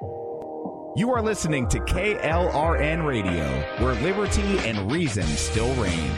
You are listening to KLRN Radio, where liberty and reason still reign.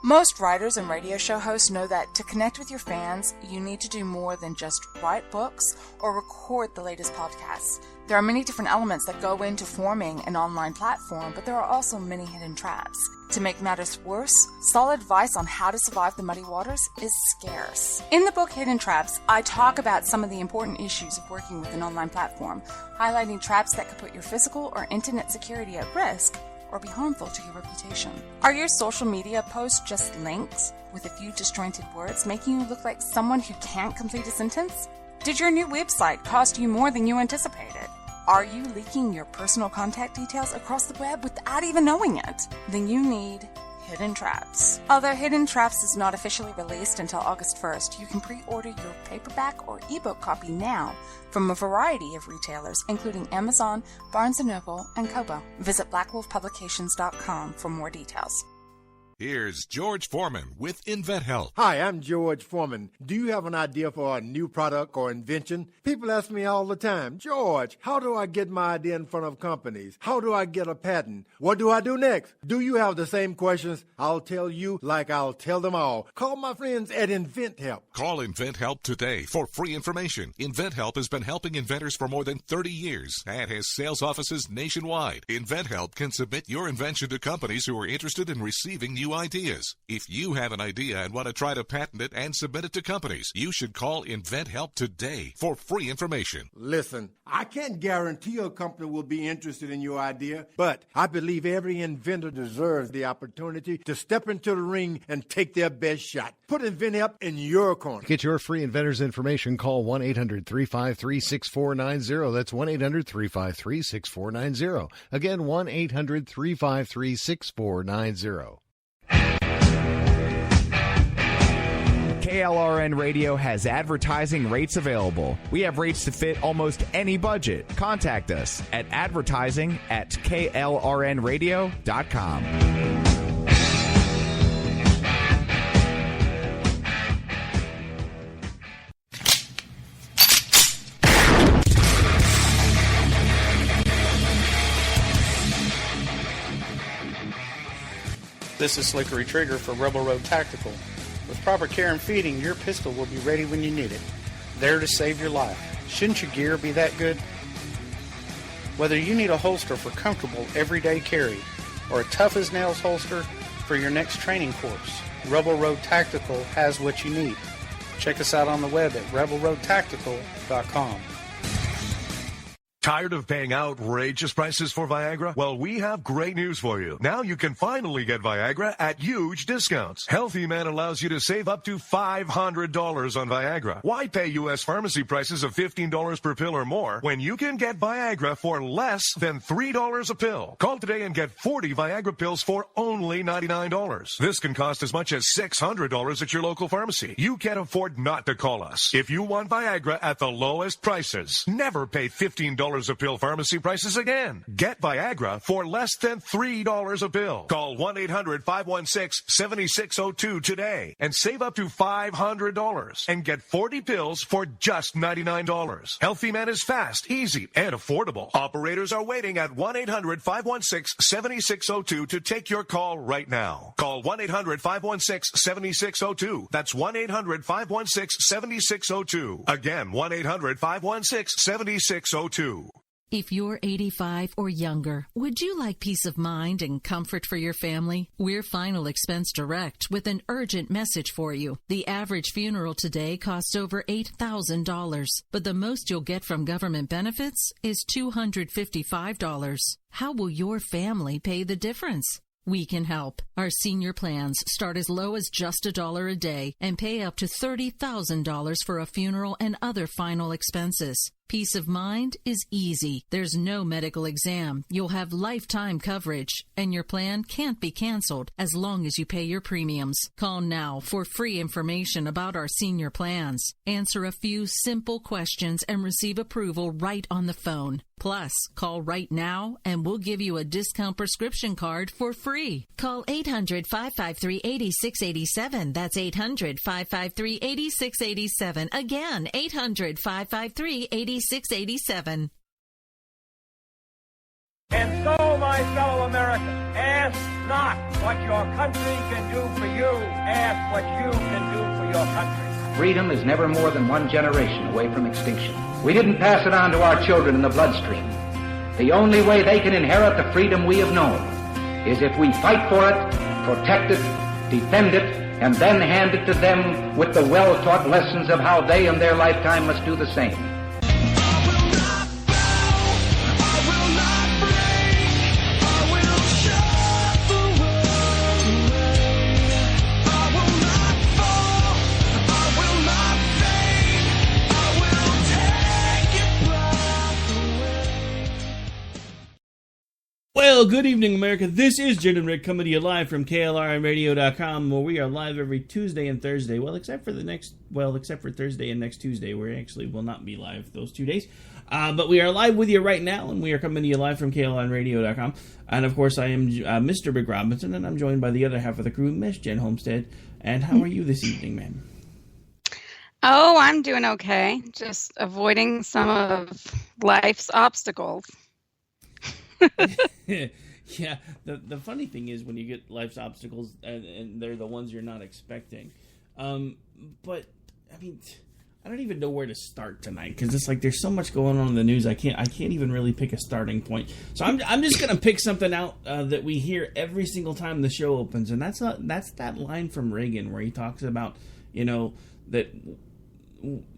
Most writers and radio show hosts know that to connect with your fans, you need to do more than just write books or record the latest podcasts. There are many different elements that go into forming an online platform, but there are also many hidden traps. To make matters worse, solid advice on how to survive the muddy waters is scarce. In the book Hidden Traps, I talk about some of the important issues of working with an online platform, highlighting traps that could put your physical or internet security at risk or be harmful to your reputation. Are your social media posts just links with a few disjointed words, making you look like someone who can't complete a sentence? Did your new website cost you more than you anticipated? Are you leaking your personal contact details across the web without even knowing it? Then you need Hidden Traps. Although Hidden Traps is not officially released until August 1st, you can pre-order your paperback or ebook copy now from a variety of retailers, including Amazon, Barnes & Noble, and Kobo. Visit blackwolfpublications.com for more details. Here's George Foreman with InventHelp. Hi, I'm George Foreman. Do you have an idea for a new product or invention? People ask me all the time, George, how do I get my idea in front of companies? How do I get a patent? What do I do next? Do you have the same questions? I'll tell you like I'll tell them all. Call my friends at InventHelp. Call InventHelp today for free information. InventHelp has been helping inventors for more than 30 years and has sales offices nationwide. InventHelp can submit your invention to companies who are interested in receiving new ideas. If you have an idea and want to try to patent it and submit it to companies, you should call InventHelp today for free information. Listen, I can't guarantee a company will be interested in your idea, but I believe every inventor deserves the opportunity to step into the ring and take their best shot. Put InventHelp in your corner. Get your free inventor's information. Call 1-800-353-6490. That's 1-800-353-6490. Again, 1-800-353-6490. KLRN Radio has advertising rates available. We have rates to fit almost any budget. Contact us at advertising@klrnradio.com. This is Slickery Trigger for Rebel Road Tactical. With proper care and feeding, your pistol will be ready when you need it, there to save your life. Shouldn't your gear be that good? Whether you need a holster for comfortable everyday carry or a tough-as-nails holster for your next training course, Rebel Road Tactical has what you need. Check us out on the web at rebelroadtactical.com. Tired of paying outrageous prices for Viagra? Well, we have great news for you. Now you can finally get Viagra at huge discounts. Healthy Man allows you to save up to $500 on Viagra. Why pay U.S. pharmacy prices of $15 per pill or more when you can get Viagra for less than $3 a pill? Call today and get 40 Viagra pills for only $99. This can cost as much as $600 at your local pharmacy. You can't afford not to call us. If you want Viagra at the lowest prices, never pay $15 a pill pharmacy prices again. Get Viagra for less than $3 a pill. Call 1-800-516-7602 today and save up to $500 and get 40 pills for just $99. Healthy Man is fast, easy, and affordable. Operators are waiting at 1-800-516-7602 to take your call right now. Call 1-800-516-7602. That's 1-800-516-7602. Again, 1-800-516-7602. If you're 85 or younger, would you like peace of mind and comfort for your family? We're Final Expense Direct with an urgent message for you. The average funeral today costs over $8,000, but the most you'll get from government benefits is $255. How will your family pay the difference? We can help. Our senior plans start as low as just $1 a day and pay up to $30,000 for a funeral and other final expenses. Peace of mind is easy. There's no medical exam. You'll have lifetime coverage, and your plan can't be canceled as long as you pay your premiums. Call now for free information about our senior plans. Answer a few simple questions and receive approval right on the phone. Plus, call right now and we'll give you a discount prescription card for free. Call 800-553-8687. That's 800-553-8687. Again, 800-553-8687. And so, my fellow Americans, ask not what your country can do for you. Ask what you can do for your country. Freedom is never more than one generation away from extinction. We didn't pass it on to our children in the bloodstream. The only way they can inherit the freedom we have known is if we fight for it, protect it, defend it, and then hand it to them with the well-taught lessons of how they in their lifetime must do the same. Well, good evening, America. This is Jenn and Rick coming to you live from KLRNRadio.com, where we are live every Tuesday and Thursday. Well, except for Thursday and next Tuesday, we actually will not be live those 2 days. But we are live with you right now, and we are coming to you live from KLRNRadio.com. And, of course, I am Mr. Rick Robinson, and I'm joined by the other half of the crew, Miss Jen Homestead. And how are you this evening, ma'am? Oh, I'm doing okay. Just avoiding some of life's obstacles. Yeah, the funny thing is when you get life's obstacles and they're the ones you're not expecting. But I mean, I don't even know where to start tonight because it's like there's so much going on in the news. I can't even really pick a starting point. So I'm just gonna pick something out that we hear every single time the show opens, and that's that line from Reagan where he talks about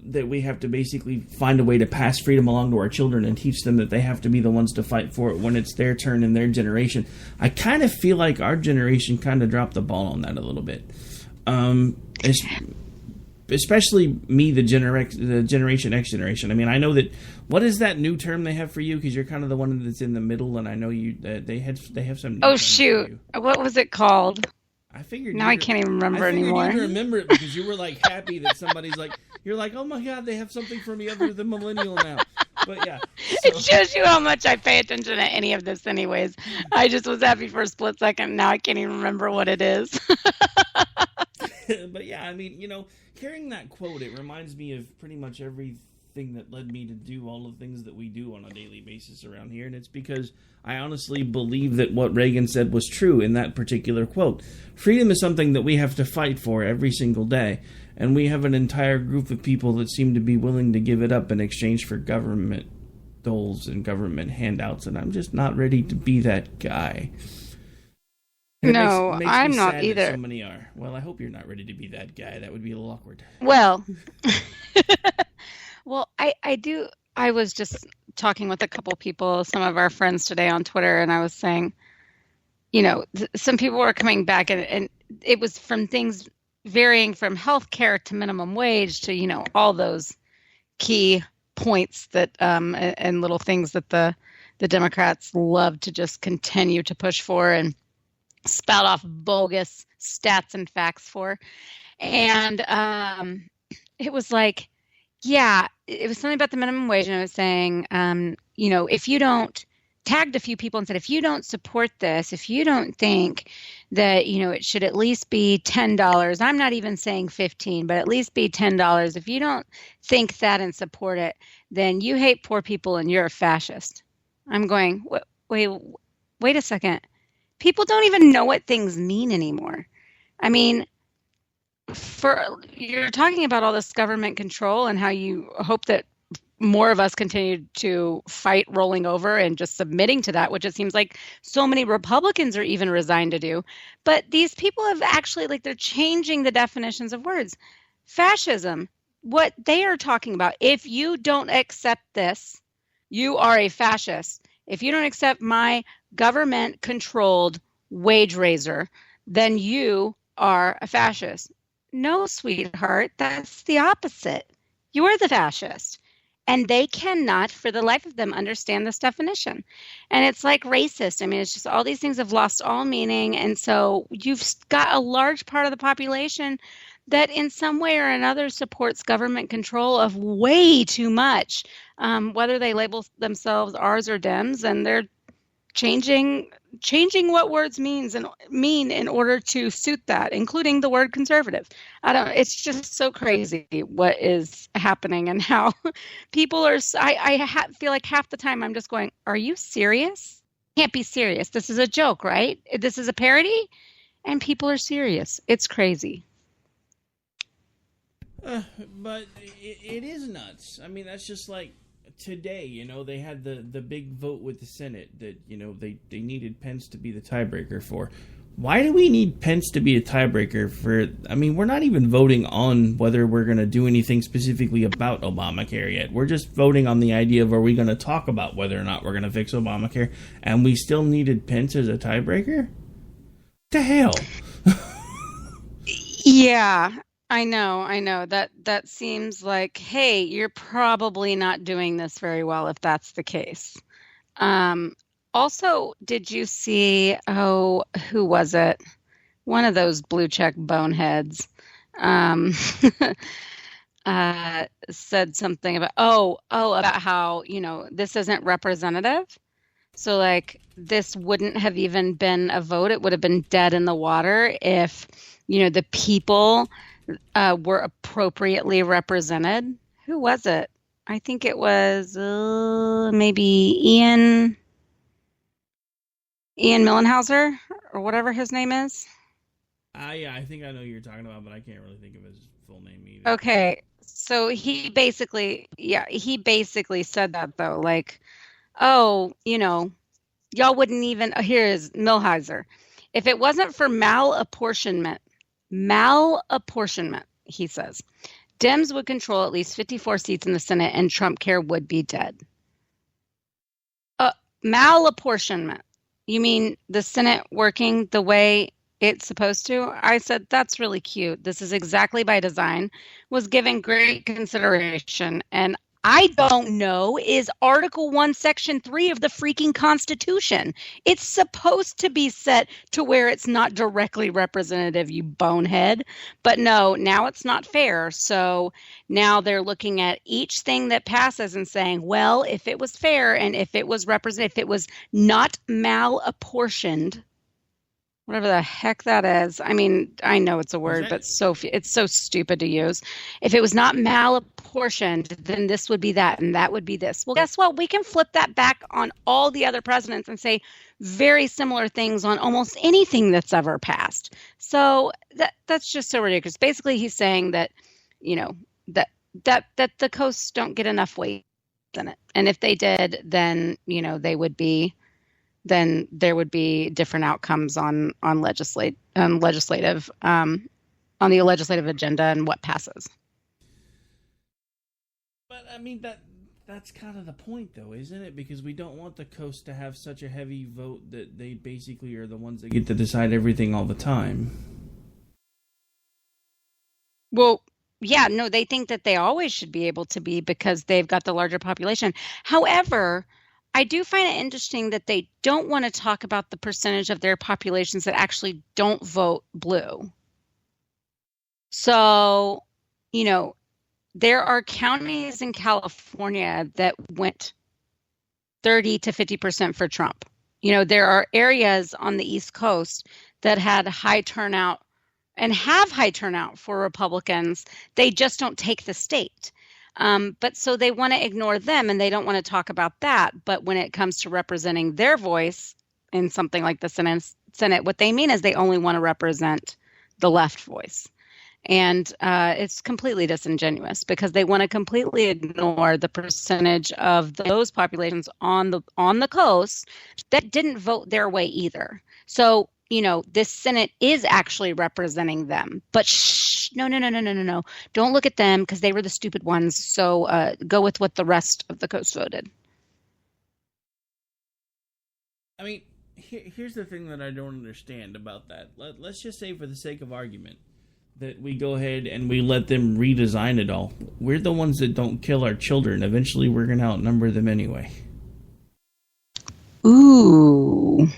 that we have to basically find a way to pass freedom along to our children and teach them that they have to be the ones to fight for it when it's their turn in their generation. I kind of feel like our generation kind of dropped the ball on that a little bit. Especially me, the Generation X generation. I mean, I know that. What is that new term they have for you? Because you're kind of the one that's in the middle, and I know you. They have some. Oh shoot! What was it called? I figured. Now I can't even remember anymore. I figured you'd remember it because you were like happy that somebody's like. You're like, oh my God, they have something for me other than millennial now. But yeah. So. It shows you how much I pay attention to any of this anyways. I just was happy for a split second. Now I can't even remember what it is. But yeah, I mean, hearing that quote, it reminds me of pretty much everything that led me to do all the things that we do on a daily basis around here. And it's because I honestly believe that what Reagan said was true in that particular quote. Freedom is something that we have to fight for every single day. And we have an entire group of people that seem to be willing to give it up in exchange for government doles and government handouts. And I'm just not ready to be that guy. No, I'm not either. So many are. Well, I hope you're not ready to be that guy. That would be a little awkward. Well, I do. I was just talking with a couple people, some of our friends today on Twitter, and I was saying, some people were coming back and it was from things varying from healthcare to minimum wage to, all those key points that and little things that the Democrats love to just continue to push for and spout off bogus stats and facts for. And it was like, yeah, it was something about the minimum wage. And I was saying, if you don't, tagged a few people and said, if you don't support this, if you don't think that, it should at least be $10, I'm not even saying 15, but at least be $10. If you don't think that and support it, then you hate poor people and you're a fascist. I'm going, wait a second. People don't even know what things mean anymore. I mean, you're talking about all this government control and how you hope that more of us continue to fight rolling over and just submitting to that, which it seems like so many Republicans are even resigned to do. But these people have actually, they're changing the definitions of words. Fascism, what they are talking about, if you don't accept this, you are a fascist. If you don't accept my government-controlled wage raiser, then you are a fascist. No, sweetheart, that's the opposite. You're the fascist. And they cannot, for the life of them, understand this definition. And it's like racist. I mean, it's just all these things have lost all meaning. And so you've got a large part of the population that in some way or another supports government control of way too much, whether they label themselves R's or Dems, and they're changing what words mean in order to suit that, including the word conservative. It's just so crazy what is happening and how people are. Feel like half the time I'm just going, are you serious? Can't be serious. This is a joke, right? This is a parody, and people are serious. It's crazy. But it is nuts. I mean, that's just like today, they had the big vote with the Senate that, they needed Pence to be the tiebreaker for. Why do we need Pence to be a tiebreaker for? I mean, we're not even voting on whether we're going to do anything specifically about Obamacare yet. We're just voting on the idea of, are we going to talk about whether or not we're going to fix Obamacare? And we still needed Pence as a tiebreaker? What the hell? Yeah. I know. That seems like, hey, you're probably not doing this very well if that's the case. Also, did you see, who was it? One of those blue check boneheads said something about, about how, this isn't representative. So, like, this wouldn't have even been a vote. It would have been dead in the water if, the people were appropriately represented. Who was it? I think it was maybe Ian Millenhauser or whatever his name is. Yeah, I think I know who you're talking about, but I can't really think of his full name either. Okay, so he basically said that though, like, y'all wouldn't even. Here is Milheiser. If it wasn't for malapportionment, he says, Dems would control at least 54 seats in the Senate and Trump care would be dead. Malapportionment. You mean the Senate working the way it's supposed to? I said, that's really cute. This is exactly by design, was given great consideration. And I don't know, is Article 1, Section 3 of the freaking Constitution. It's supposed to be set to where it's not directly representative, you bonehead. But no, now it's not fair. So now they're looking at each thing that passes and saying, well, if it was fair and if it was if it was not malapportioned, whatever the heck that is. I mean, I know it's a word, but it's so stupid to use. If it was not malapportioned, then this would be that and that would be this. Well, guess what? We can flip that back on all the other presidents and say very similar things on almost anything that's ever passed. So that's just so ridiculous. Basically, he's saying that, that the coasts don't get enough weight in it. And if they did, then, then there would be different outcomes on the legislative agenda and what passes. But I mean that's kind of the point, though, isn't it? Because we don't want the coast to have such a heavy vote that they basically are the ones that get to decide everything all the time. Well, yeah, no, they think that they always should be able to be because they've got the larger population. However, I do find it interesting that they don't want to talk about the percentage of their populations that actually don't vote blue. So, there are counties in California that went 30 to 50% for Trump. There are areas on the East Coast that had high turnout and have high turnout for Republicans. They just don't take the state. But so they want to ignore them and they don't want to talk about that. But when it comes to representing their voice in something like the Senate, what they mean is they only want to represent the left voice. And it's completely disingenuous because they want to completely ignore the percentage of those populations on the coast that didn't vote their way either. So, this Senate is actually representing them. But no. Don't look at them because they were the stupid ones. So go with what the rest of the coast voted. I mean, here's the thing that I don't understand about that. Let's just say, for the sake of argument, that we go ahead and we let them redesign it all. We're the ones that don't kill our children. Eventually, we're going to outnumber them anyway. Ooh.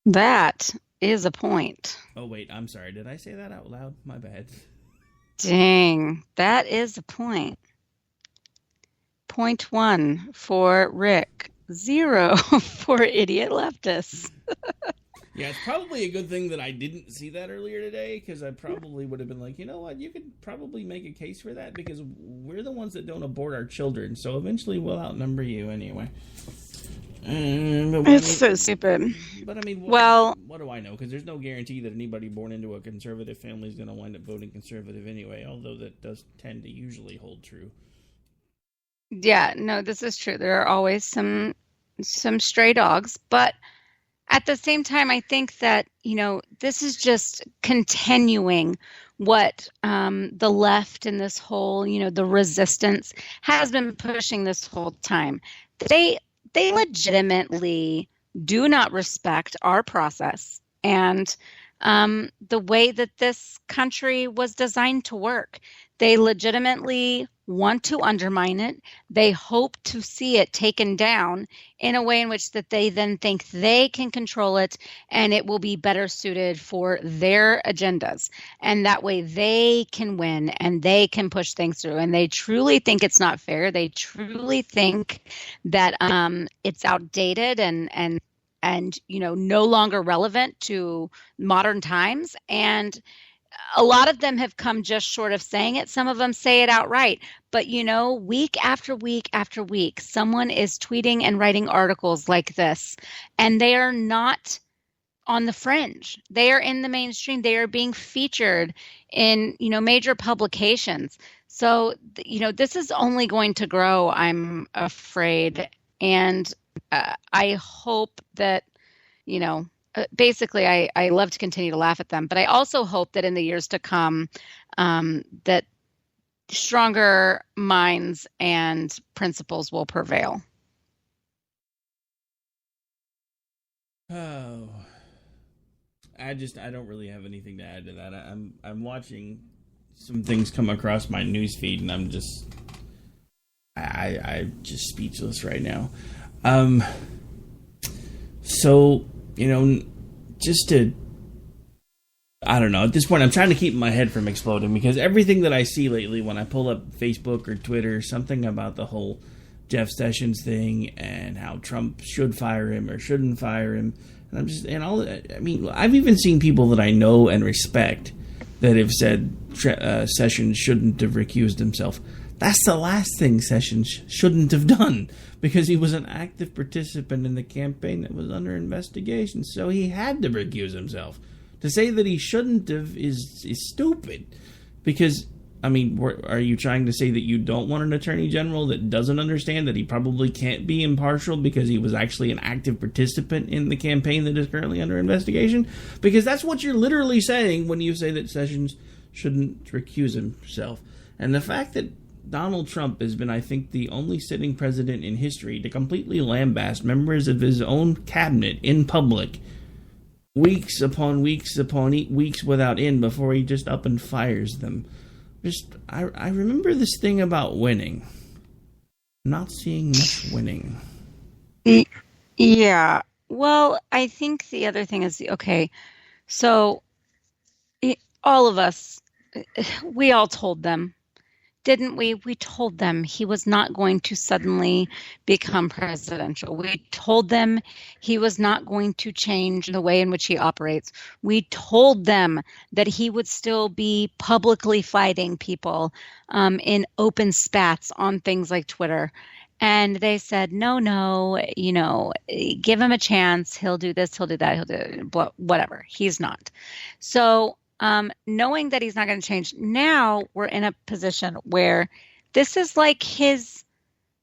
That is a point. Oh, wait. I'm sorry. Did I say that out loud? My bad. Dang. That is a point. Point 1 for Rick. 0 for idiot leftists. Yeah, it's probably a good thing that I didn't see that earlier today, because I probably would have been like, you know what, you could probably make a case for that, because we're the ones that don't abort our children, so eventually we'll outnumber you anyway. It's so stupid. But I mean, what do I know? Because there's no guarantee that anybody born into a conservative family is going to wind up voting conservative anyway, although that does tend to usually hold true. Yeah, no, this is true. There are always some stray dogs, but at the same time, I think that, this is just continuing what the left and this whole, the resistance has been pushing this whole time. They legitimately do not respect our process and the way that this country was designed to work. They legitimately want to undermine it. They hope to see it taken down in a way in which that they then think they can control it and it will be better suited for their agendas. And that way they can win and they can push things through. And they truly think it's not fair. They truly think that it's outdated and no longer relevant to modern times. And a lot of them have come just short of saying it. Some of them say it outright. But, week after week after week, someone is tweeting and writing articles like this, and they are not on the fringe. They are in the mainstream. They are being featured in, major publications. So, this is only going to grow, I'm afraid. And I hope that, basically, I love to continue to laugh at them, but I also hope that in the years to come, that stronger minds and principles will prevail. Oh, I don't really have anything to add to that. I'm watching some things come across my news feed, and I'm just speechless right now. So, just to, I don't know, at this point I'm trying to keep my head from exploding, because everything that I see lately when I pull up Facebook or Twitter, something about the whole Jeff Sessions thing and how Trump should fire him or shouldn't fire him. And I've even seen people that I know and respect that have said Sessions shouldn't have recused himself. That's the last thing Sessions shouldn't have done, because he was an active participant in the campaign that was under investigation, so he had to recuse himself. To say that he shouldn't have is stupid, because, are you trying to say that you don't want an attorney general that doesn't understand that he probably can't be impartial because he was actually an active participant in the campaign that is currently under investigation? Because that's what you're literally saying when you say that Sessions shouldn't recuse himself. And the fact that Donald Trump has been, I think, the only sitting president in history to completely lambaste members of his own cabinet in public weeks upon weeks upon weeks without end before he just up and fires them. I remember this thing about winning. Not seeing much winning. Yeah. Well, I think the other thing is, okay, so all of us, we all told them, didn't we? We told them he was not going to suddenly become presidential. We told them he was not going to change the way in which he operates. We told them that he would still be publicly fighting people in open spats on things like Twitter. And they said, no, give him a chance. He'll do this, he'll do that, he'll do whatever. He's not. So knowing that he's not going to change, now we're in a position where this is like his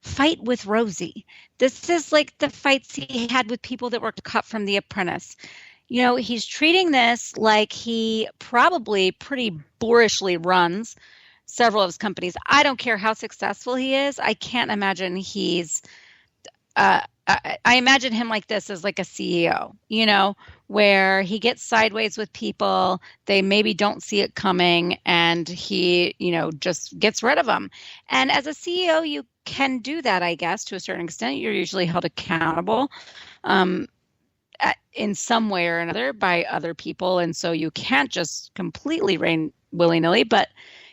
fight with Rosie. This is like the fights he had with people that were cut from The Apprentice. He's treating this like he probably pretty boorishly runs several of his companies. I don't care how successful he is. I can't imagine he's I imagine him like this as like a CEO, you know, where he gets sideways with people, they maybe don't see it coming, and he, you know, just gets rid of them. And as a CEO, you can do that, I guess, to a certain extent. You're usually held accountable in some way or another by other people, and so you can't just completely reign willy-nilly, but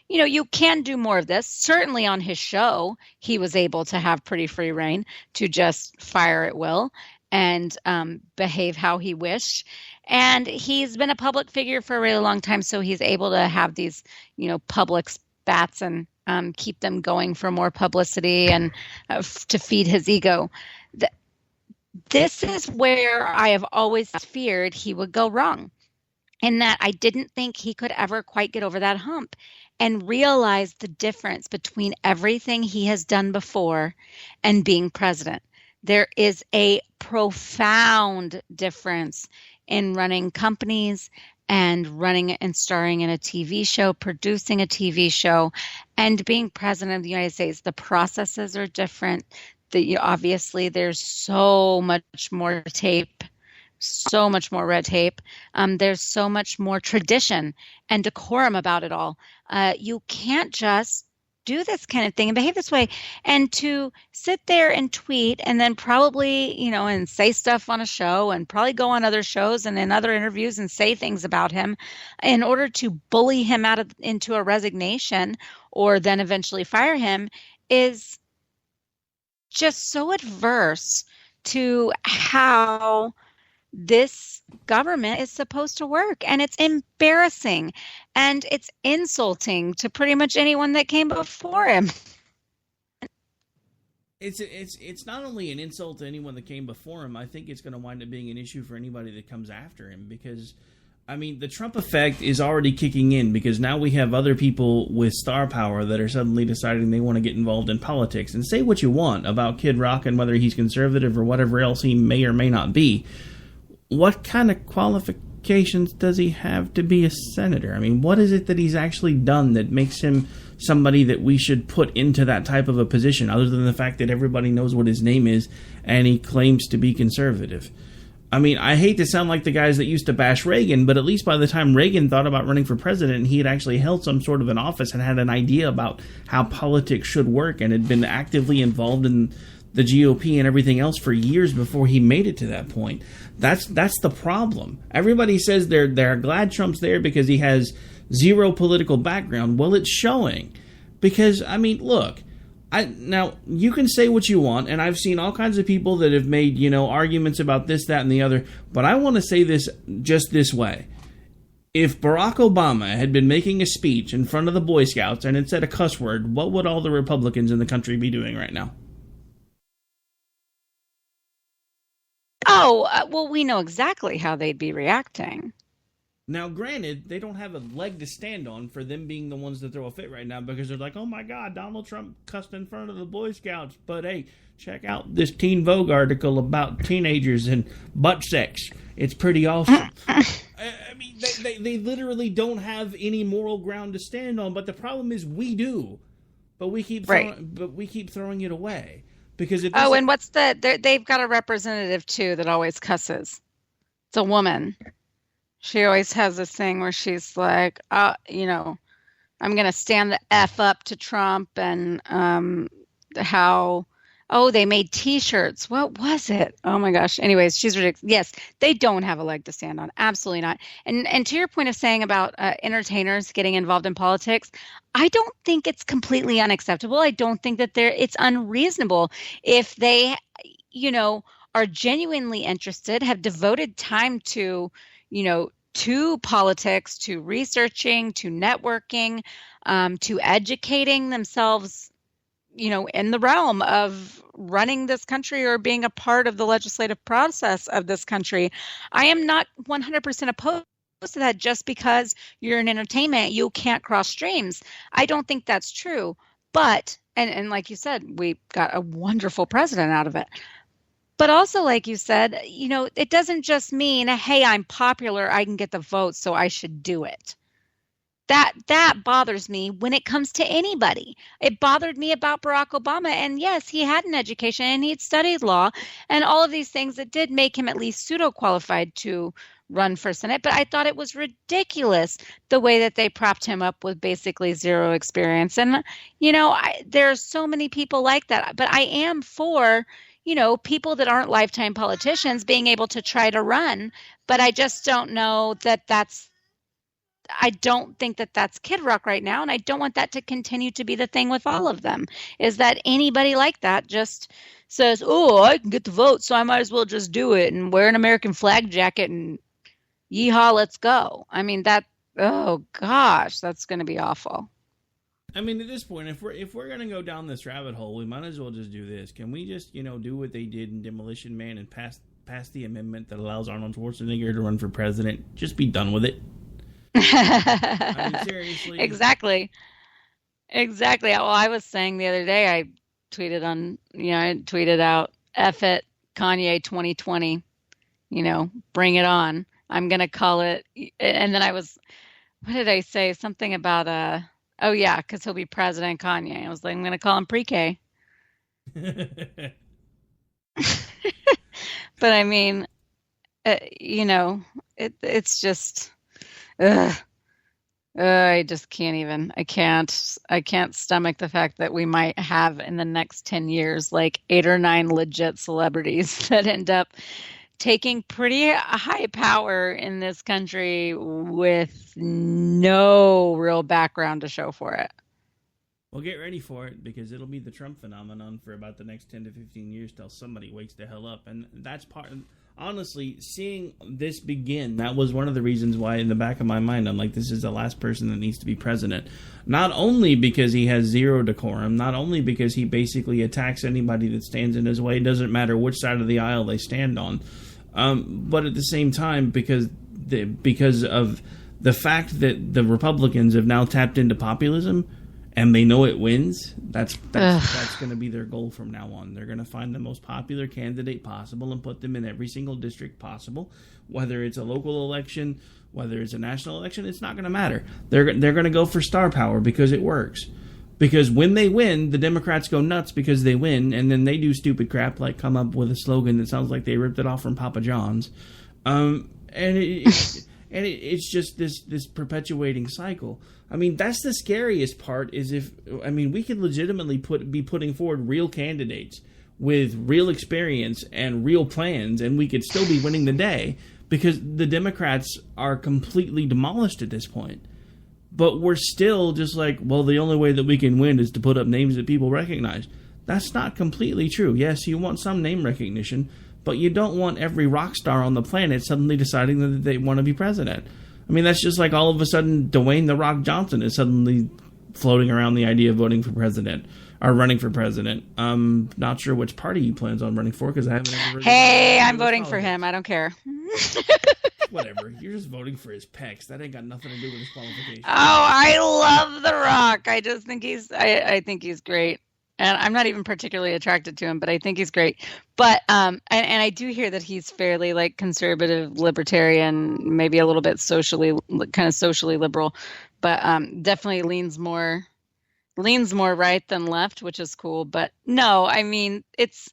you know, you can do more of this. Certainly on his show, he was able to have pretty free reign to just fire at will and behave how he wished. And he's been a public figure for a really long time, so he's able to have these, you know, public spats and keep them going for more publicity and to feed his ego. This is where I have always feared he would go wrong, in that I didn't think he could ever quite get over that hump and realize the difference between everything he has done before and being president. There is a profound difference in running companies and running and starring in a TV show, producing a TV show, and being president of the United States. The processes are different. Obviously, there's so much more tape, so much more red tape. There's so much more tradition and decorum about it all. You can't just do this kind of thing and behave this way. And to sit there and tweet and then probably, you know, and say stuff on a show and probably go on other shows and in other interviews and say things about him in order to bully him into a resignation or then eventually fire him is just so adverse to how this government is supposed to work. And it's embarrassing and it's insulting to pretty much anyone that came before him. It's not only an insult to anyone that came before him, I think it's going to wind up being an issue for anybody that comes after him, because I mean, the Trump effect is already kicking in, because now we have other people with star power that are suddenly deciding they want to get involved in politics. And say what you want about Kid Rock and whether he's conservative or whatever else he may or may not be. What kind of qualifications does he have to be a senator? I mean, what is it that he's actually done that makes him somebody that we should put into that type of a position, other than the fact that everybody knows what his name is and he claims to be conservative? I mean, I hate to sound like the guys that used to bash Reagan, but at least by the time Reagan thought about running for president, he had actually held some sort of an office and had an idea about how politics should work and had been actively involved in the GOP and everything else for years before he made it to that point. That's the problem. Everybody says they're glad Trump's there because he has zero political background. Well, it's showing. Because, I mean, look, now, you can say what you want, and I've seen all kinds of people that have made, you know, arguments about this, that, and the other, but I want to say this just this way. If Barack Obama had been making a speech in front of the Boy Scouts and had said a cuss word, what would all the Republicans in the country be doing right now? Oh, well, we know exactly how they'd be reacting. Now, granted, they don't have a leg to stand on for them being the ones that throw a fit right now, because they're like, oh my God, Donald Trump cussed in front of the Boy Scouts. But hey, check out this Teen Vogue article about teenagers and butt sex. It's pretty awesome. I mean, they literally don't have any moral ground to stand on. But the problem is we do. But we keep throwing it away. Because and what's they've got a representative too that always cusses. It's a woman. She always has this thing where she's like, you know, I'm going to stand the F up to Trump, and they made T-shirts. What was it? Oh my gosh. Anyways, she's ridiculous. Yes, they don't have a leg to stand on. Absolutely not. And to your point of saying about entertainers getting involved in politics, I don't think it's completely unacceptable. I don't think that it's unreasonable if they, you know, are genuinely interested, have devoted time to, you know, to politics, to researching, to networking, to educating themselves, you know, in the realm of running this country or being a part of the legislative process of this country. I am not 100% opposed to that just because you're in entertainment, you can't cross streams. I don't think that's true. But, and like you said, we got a wonderful president out of it. But also, like you said, you know, it doesn't just mean, hey, I'm popular, I can get the votes, so I should do it. That bothers me when it comes to anybody. It bothered me about Barack Obama. And yes, he had an education and he had studied law and all of these things that did make him at least pseudo-qualified to run for Senate. But I thought it was ridiculous the way that they propped him up with basically zero experience. And, there are so many people like that. But I am for, people that aren't lifetime politicians being able to try to run. But I just don't know I don't think that that's Kid Rock right now, and I don't want that to continue to be the thing with all of them, is that anybody like that just says, oh, I can get the vote, so I might as well just do it and wear an American flag jacket and yeehaw, let's go. I mean, oh gosh, that's going to be awful. I mean, at this point, if we're going to go down this rabbit hole, we might as well just do this. Can we just, do what they did in Demolition Man and pass the amendment that allows Arnold Schwarzenegger to run for president? Just be done with it. I mean, seriously. Exactly. Well, I was saying the other day, I tweeted out, F it, Kanye 2020, bring it on. I'm going to call it. And then what did I say? Something about, because he'll be President Kanye. I was like, I'm going to call him pre-K. But I mean, it's just... I just can't even. I can't stomach the fact that we might have in the next 10 years like 8 or 9 legit celebrities that end up taking pretty high power in this country with no real background to show for it. Well, get ready for it, because it'll be the Trump phenomenon for about the next 10 to 15 years till somebody wakes the hell up. And that's honestly, seeing this begin, that was one of the reasons why in the back of my mind, I'm like, this is the last person that needs to be president. Not only because he has zero decorum, not only because he basically attacks anybody that stands in his way, it doesn't matter which side of the aisle they stand on, but at the same time, because of the fact that the Republicans have now tapped into populism, and they know it wins, that's going to be their goal from now on. They're going to find the most popular candidate possible and put them in every single district possible. Whether it's a local election, whether it's a national election, it's not going to matter. They're going to go for star power because it works. Because when they win, the Democrats go nuts because they win, and then they do stupid crap like come up with a slogan that sounds like they ripped it off from Papa John's. It's just this perpetuating cycle. I mean, that's the scariest part, is we could legitimately be putting forward real candidates with real experience and real plans, and we could still be winning the day, because the Democrats are completely demolished at this point. But we're still just like, well, the only way that we can win is to put up names that people recognize. That's not completely true. Yes, you want some name recognition, but you don't want every rock star on the planet suddenly deciding that they want to be president. I mean, that's just like all of a sudden Dwayne "The Rock" Johnson is suddenly floating around the idea of voting for president or running for president. Not sure which party he plans on running for, because I haven't ever. Hey, I'm voting for him. I don't care. Whatever. You're just voting for his pecs. That ain't got nothing to do with his qualifications. Oh, I love The Rock. I just think I think he's great. And I'm not even particularly attracted to him, but I think he's great. But and I do hear that he's fairly like conservative, libertarian, maybe a little bit socially liberal, but definitely leans more right than left, which is cool. But no, I mean, it's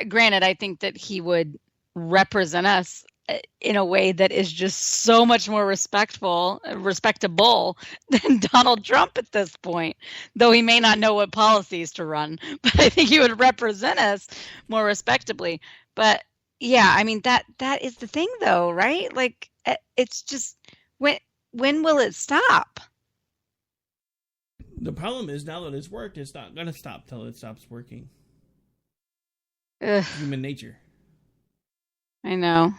granted, I think that he would represent us in a way that is just so much more respectable than Donald Trump at this point, though he may not know what policies to run, but I think he would represent us more respectably. But yeah, I mean, that is the thing though, right? Like, it's just, when will it stop? The problem is, now that it's worked, it's not going to stop till it stops working. Ugh. Human nature. I know.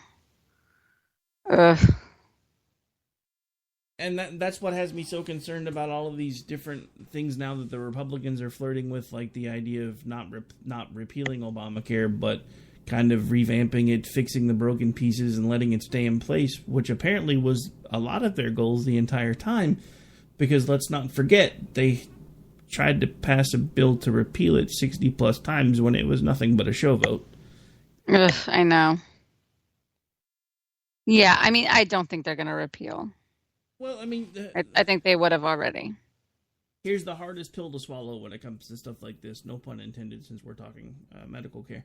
And that's what has me so concerned about all of these different things now that the Republicans are flirting with, like the idea of not repealing Obamacare, but kind of revamping it, fixing the broken pieces, and letting it stay in place, which apparently was a lot of their goals the entire time. Because let's not forget, they tried to pass a bill to repeal it 60 plus times when it was nothing but a show vote. Ugh, I know. Yeah, I mean, I don't think they're going to repeal. Well, I mean... I think they would have already. Here's the hardest pill to swallow when it comes to stuff like this. No pun intended, since we're talking medical care.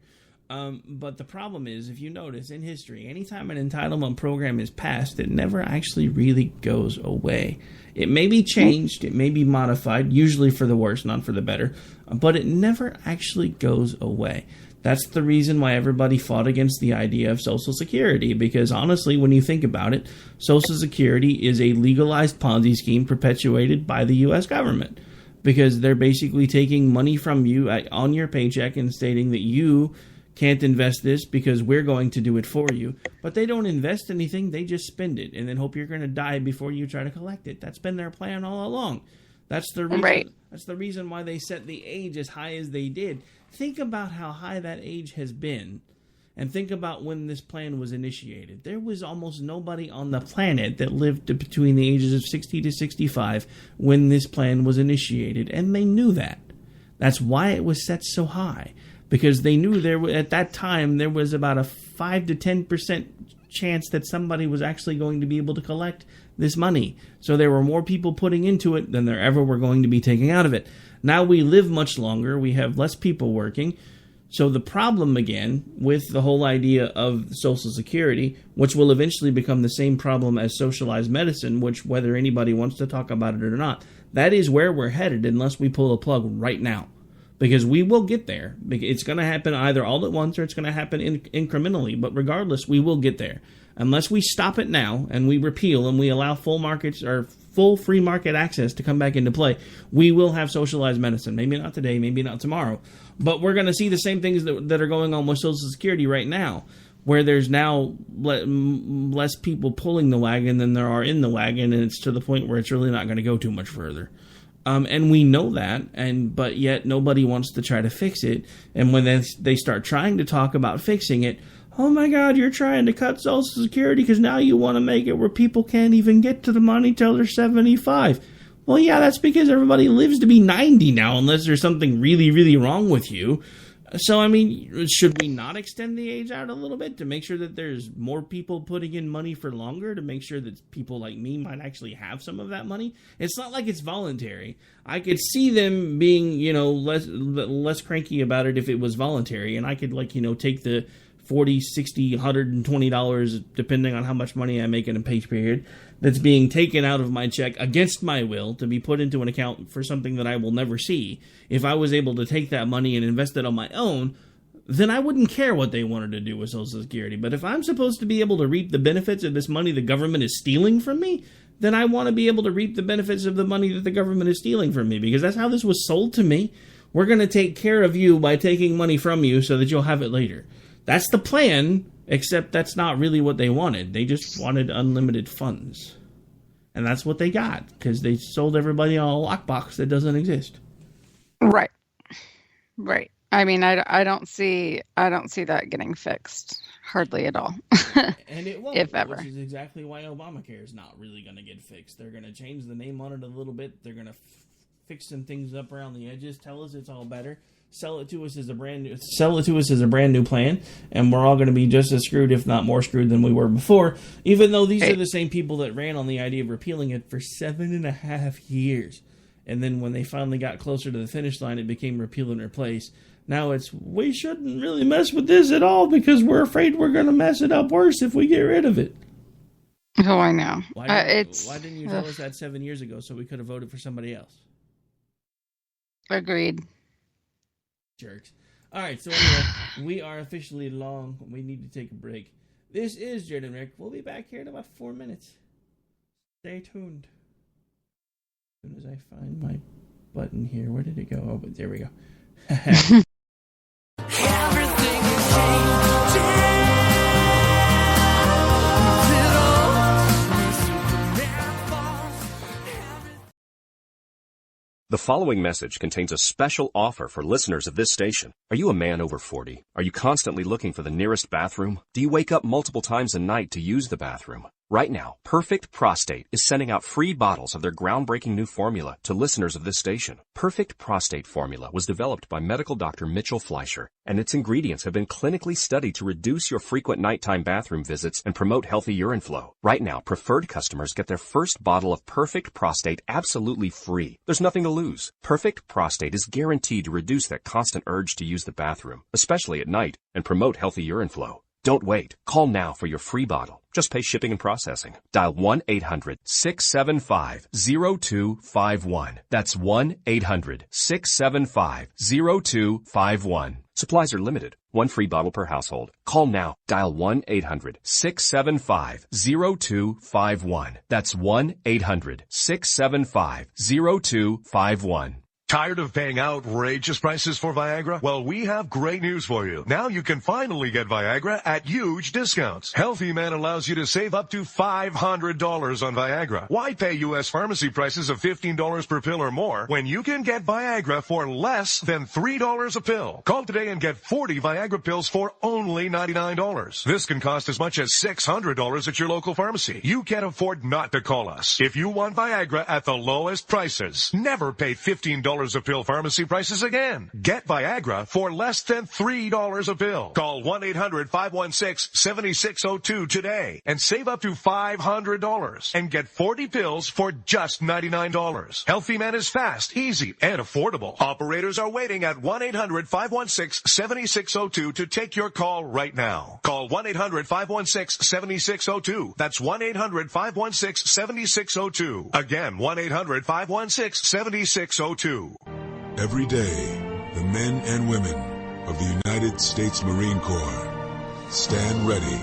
But the problem is, if you notice, in history, anytime an entitlement program is passed, it never actually really goes away. It may be changed, it may be modified, usually for the worse, not for the better, but it never actually goes away. That's the reason why everybody fought against the idea of Social Security, because honestly, when you think about it, Social Security is a legalized Ponzi scheme perpetuated by the U.S. government, because they're basically taking money from you on your paycheck and stating that you can't invest this because we're going to do it for you. But they don't invest anything, they just spend it and then hope you're going to die before you try to collect it. That's been their plan all along. That's the reason, right. That's the reason why they set the age as high as they did. Think about how high that age has been, and think about when this plan was initiated. There was almost nobody on the planet that lived between the ages of 60 to 65 when this plan was initiated, and they knew that. That's why it was set so high, because they knew at that time there was about a 5 to 10% chance that somebody was actually going to be able to collect this money. So there were more people putting into it than there ever were going to be taking out of it. Now we live much longer, we have less people working, so the problem again with the whole idea of Social Security, which will eventually become the same problem as socialized medicine, which whether anybody wants to talk about it or not, that is where we're headed unless we pull a plug right now. Because we will get there. It's going to happen either all at once or it's going to happen incrementally, but regardless, we will get there. Unless we stop it now and we repeal and we allow full markets or full free market access to come back into play, we will have socialized medicine. Maybe not today, maybe not tomorrow. But we're going to see the same things that are going on with Social Security right now, where there's now less people pulling the wagon than there are in the wagon, and it's to the point where it's really not going to go too much further. And we know that, but yet nobody wants to try to fix it. And when they start trying to talk about fixing it, oh my God, you're trying to cut Social Security because now you want to make it where people can't even get to the money till they're 75. Well, yeah, that's because everybody lives to be 90 now, unless there's something really, really wrong with you. So, I mean, should we not extend the age out a little bit to make sure that there's more people putting in money for longer, to make sure that people like me might actually have some of that money? It's not like it's voluntary. I could see them being, less cranky about it if it was voluntary, and I could, take the $40, $60, $120, depending on how much money I make in a pay period, that's being taken out of my check against my will to be put into an account for something that I will never see. If I was able to take that money and invest it on my own, then I wouldn't care what they wanted to do with Social Security. But if I'm supposed to be able to reap the benefits of this money the government is stealing from me, then I want to be able to reap the benefits of the money that the government is stealing from me, because that's how this was sold to me. We're going to take care of you by taking money from you so that you'll have it later. That's the plan, except that's not really what they wanted. They just wanted unlimited funds. And that's what they got, because they sold everybody on a lockbox that doesn't exist. Right. Right. I mean, I don't see that getting fixed hardly at all. And it won't, if ever. Which is exactly why Obamacare is not really going to get fixed. They're going to change the name on it a little bit. They're going to fix some things up around the edges, tell us it's all better. Sell it to us as a brand new plan, and we're all going to be just as screwed, if not more screwed, than we were before. Even though these are the same people that ran on the idea of repealing it for 7.5 years, and then when they finally got closer to the finish line, it became repeal and replace. Now it's, we shouldn't really mess with this at all because we're afraid we're going to mess it up worse if we get rid of it. Oh, I know. Why didn't you tell us that 7 years ago so we could have voted for somebody else? Agreed. Jerks. All right, so anyway, we are officially long. We need to take a break. This is Jenn and Rick. We'll be back here in about 4 minutes. Stay tuned. As soon as I find my button here, where did it go? Oh, but there we go. Everything is changing. The following message contains a special offer for listeners of this station. Are you a man over 40? Are you constantly looking for the nearest bathroom? Do you wake up multiple times a night to use the bathroom? Right now, Perfect Prostate is sending out free bottles of their groundbreaking new formula to listeners of this station. Perfect Prostate formula was developed by medical doctor Mitchell Fleischer, and its ingredients have been clinically studied to reduce your frequent nighttime bathroom visits and promote healthy urine flow. Right now, preferred customers get their first bottle of Perfect Prostate absolutely free. There's nothing to lose. Perfect Prostate is guaranteed to reduce that constant urge to use the bathroom, especially at night, and promote healthy urine flow. Don't wait. Call now for your free bottle. Just pay shipping and processing. Dial 1-800-675-0251. That's 1-800-675-0251. Supplies are limited. One free bottle per household. Call now. Dial 1-800-675-0251. That's 1-800-675-0251. Tired of paying outrageous prices for Viagra? Well, we have great news for you. Now you can finally get Viagra at huge discounts. Healthy Man allows you to save up to $500 on Viagra. Why pay U.S. pharmacy prices of $15 per pill or more when you can get Viagra for less than $3 a pill? Call today and get 40 Viagra pills for only $99. This can cost as much as $600 at your local pharmacy. You can't afford not to call us. If you want Viagra at the lowest prices, never pay $15 a pill pharmacy prices again. Get Viagra for less than $3 a pill. Call 1-800-516-7602 today and save up to $500 and get 40 pills for just $99. Healthy Man is fast, easy, and affordable. Operators are waiting at 1-800-516-7602 to take your call right now. Call 1-800-516-7602. That's 1-800-516-7602. Again, 1-800-516-7602. Every day, the men and women of the United States Marine Corps stand ready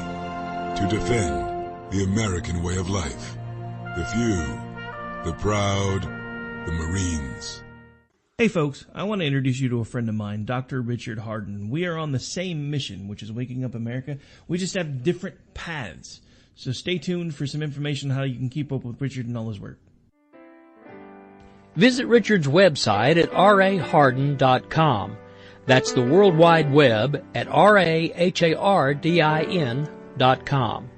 to defend the American way of life. The few, the proud, the Marines. Hey folks, I want to introduce you to a friend of mine, Dr. Richard Harden. We are on the same mission, which is waking up America. We just have different paths. So stay tuned for some information on how you can keep up with Richard and all his work. Visit Richard's website at rahardin.com. That's the World Wide Web at rahardin.com.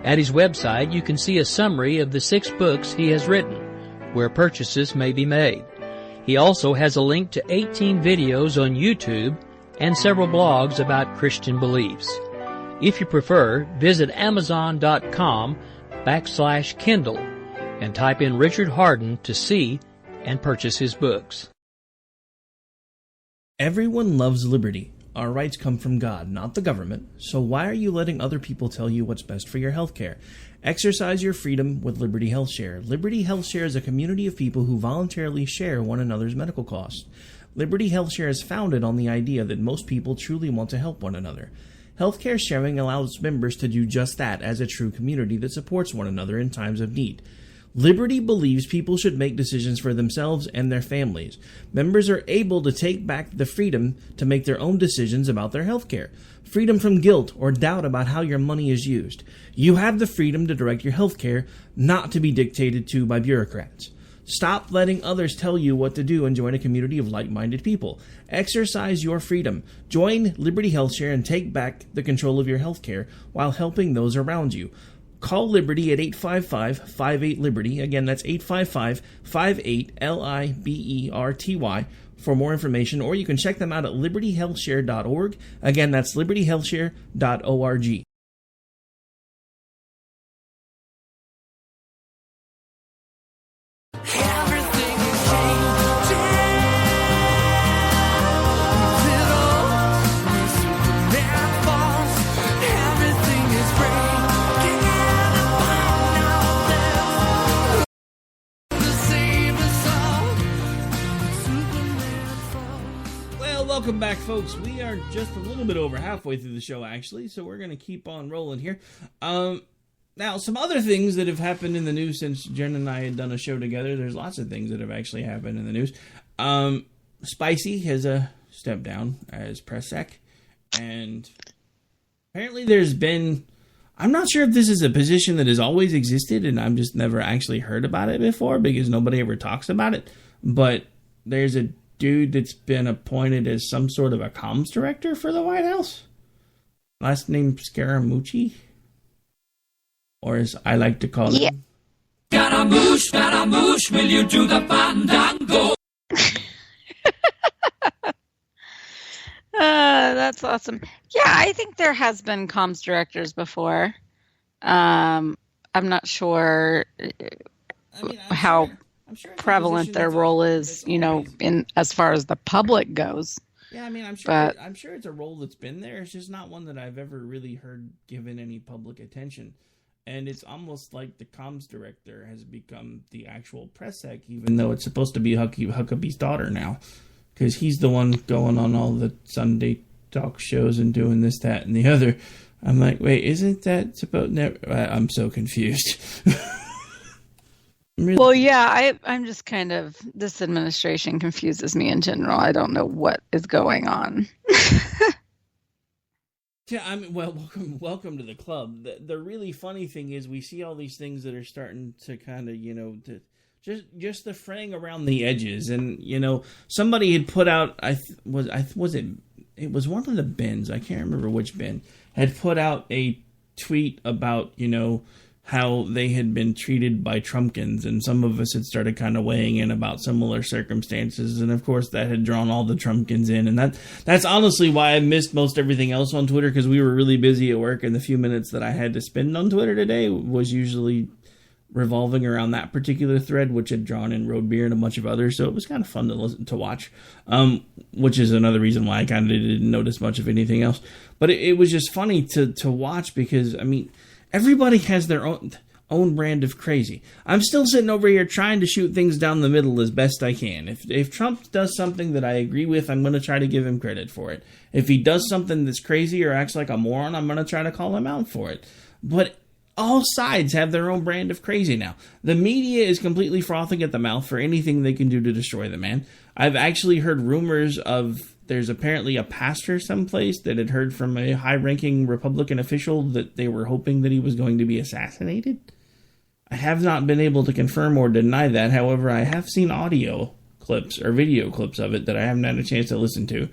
At his website, you can see a summary of the 6 books he has written, where purchases may be made. He also has a link to 18 videos on YouTube and several blogs about Christian beliefs. If you prefer, visit amazon.com/Kindle and type in Richard Harden to see and purchase his books. Everyone loves liberty. Our rights come from God, not the government. So why are you letting other people tell you what's best for your health care? Exercise your freedom with Liberty Health Share. Liberty Health Share is a community of people who voluntarily share one another's medical costs. Liberty Health Share is founded on the idea that most people truly want to help one another. Healthcare sharing allows members to do just that as a true community that supports one another in times of need. Liberty believes people should make decisions for themselves and their families. Members are able to take back the freedom to make their own decisions about their health care. Freedom from guilt or doubt about how your money is used. You have the freedom to direct your health care, not to be dictated to by bureaucrats. Stop letting others tell you what to do and join a community of like-minded people. Exercise your freedom. Join Liberty Health Share and take back the control of your health care while helping those around you. Call Liberty at 855-58-LIBERTY. Again, that's 855-58-LIBERTY for more information, or you can check them out at libertyhealthshare.org. Again, that's libertyhealthshare.org. Welcome back, folks. We are just a little bit over halfway through the show, actually, so we're going to keep on rolling here. Now, some other things that have happened in the news since Jen and I had done a show together. There's lots of things that have actually happened in the news. Spicy has stepped down as press sec, and apparently there's been... I'm not sure if this is a position that has always existed, and I've just never actually heard about it before because nobody ever talks about it, but there's a dude that's been appointed as some sort of a comms director for the White House. Last name Scaramucci. or as I like to call it. Scaramouche, will you do the fandango? That's awesome. Yeah, I think there has been comms directors before. I'm not sure how prevalent their role is, in as far as the public goes. Yeah, I mean, I'm sure it's a role that's been there. It's just not one that I've ever really heard given any public attention. And it's almost like the comms director has become the actual press sec, even though it's supposed to be Huckabee's daughter now. Because he's the one going on all the Sunday talk shows and doing this, that, and the other. I'm like, wait, isn't that supposed... I'm so confused. Really? Well, yeah, I'm just kind of... This administration confuses me in general. I don't know what is going on. Yeah, I mean, well, welcome to the club. The really funny thing is we see all these things that are starting to kind of, just the fraying around the edges. And, somebody had put out, it was one of the bins, I can't remember which bin, had put out a tweet about, how they had been treated by Trumpkins, and some of us had started kind of weighing in about similar circumstances, and of course that had drawn all the Trumpkins in, and that's honestly why I missed most everything else on Twitter, because we were really busy at work, and the few minutes that I had to spend on Twitter today was usually revolving around that particular thread, which had drawn in Road Beer and a bunch of others, so it was kind of fun to watch, which is another reason why I kind of didn't notice much of anything else. But it was just funny to watch, because, I mean, everybody has their own brand of crazy. I'm still sitting over here trying to shoot things down the middle as best I can. If Trump does something that I agree with, I'm going to try to give him credit for it. If he does something that's crazy or acts like a moron, I'm going to try to call him out for it. But all sides have their own brand of crazy now. The media is completely frothing at the mouth for anything they can do to destroy the man. I've actually heard rumors of there's apparently a pastor someplace that had heard from a high-ranking Republican official that they were hoping that he was going to be assassinated. I have not been able to confirm or deny that. However, I have seen audio clips or video clips of it that I haven't had a chance to listen to.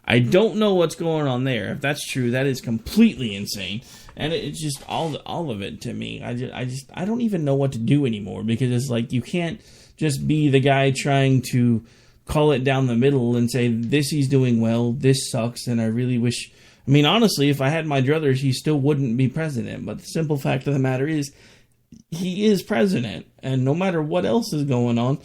I don't know what's going on there. If that's true, that is completely insane. And it's just all of it to me. I don't even know what to do anymore, because it's like you can't just be the guy trying to call it down the middle and say, this he's doing well, this sucks, and I really wish... I mean, honestly, if I had my druthers, he still wouldn't be president. But the simple fact of the matter is, he is president. And no matter what else is going on,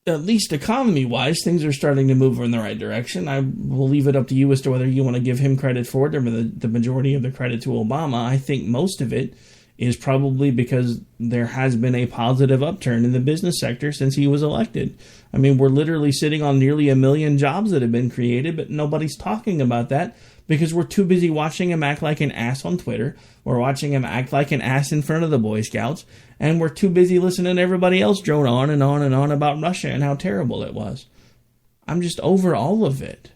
at least economy-wise, things are starting to move in the right direction. I will leave it up to you as to whether you want to give him credit for it or the majority of the credit to Obama. I think most of it is probably because there has been a positive upturn in the business sector since he was elected. I mean, we're literally sitting on nearly 1 million jobs that have been created, but nobody's talking about that because we're too busy watching him act like an ass on Twitter. We're watching him act like an ass in front of the Boy Scouts, and we're too busy listening to everybody else drone on and on and on about Russia and how terrible it was. I'm just over all of it.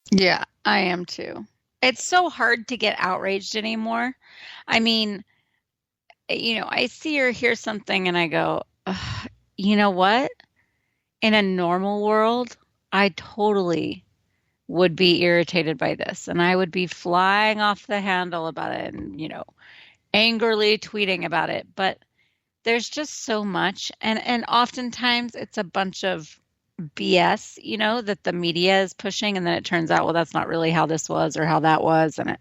Yeah, I am too. It's so hard to get outraged anymore. I mean, I see or hear something and I go, you know what? In a normal world, I totally would be irritated by this. And I would be flying off the handle about it and, angrily tweeting about it. But there's just so much. And oftentimes it's a bunch of BS, that the media is pushing, and then it turns out, well, that's not really how this was or how that was, and it,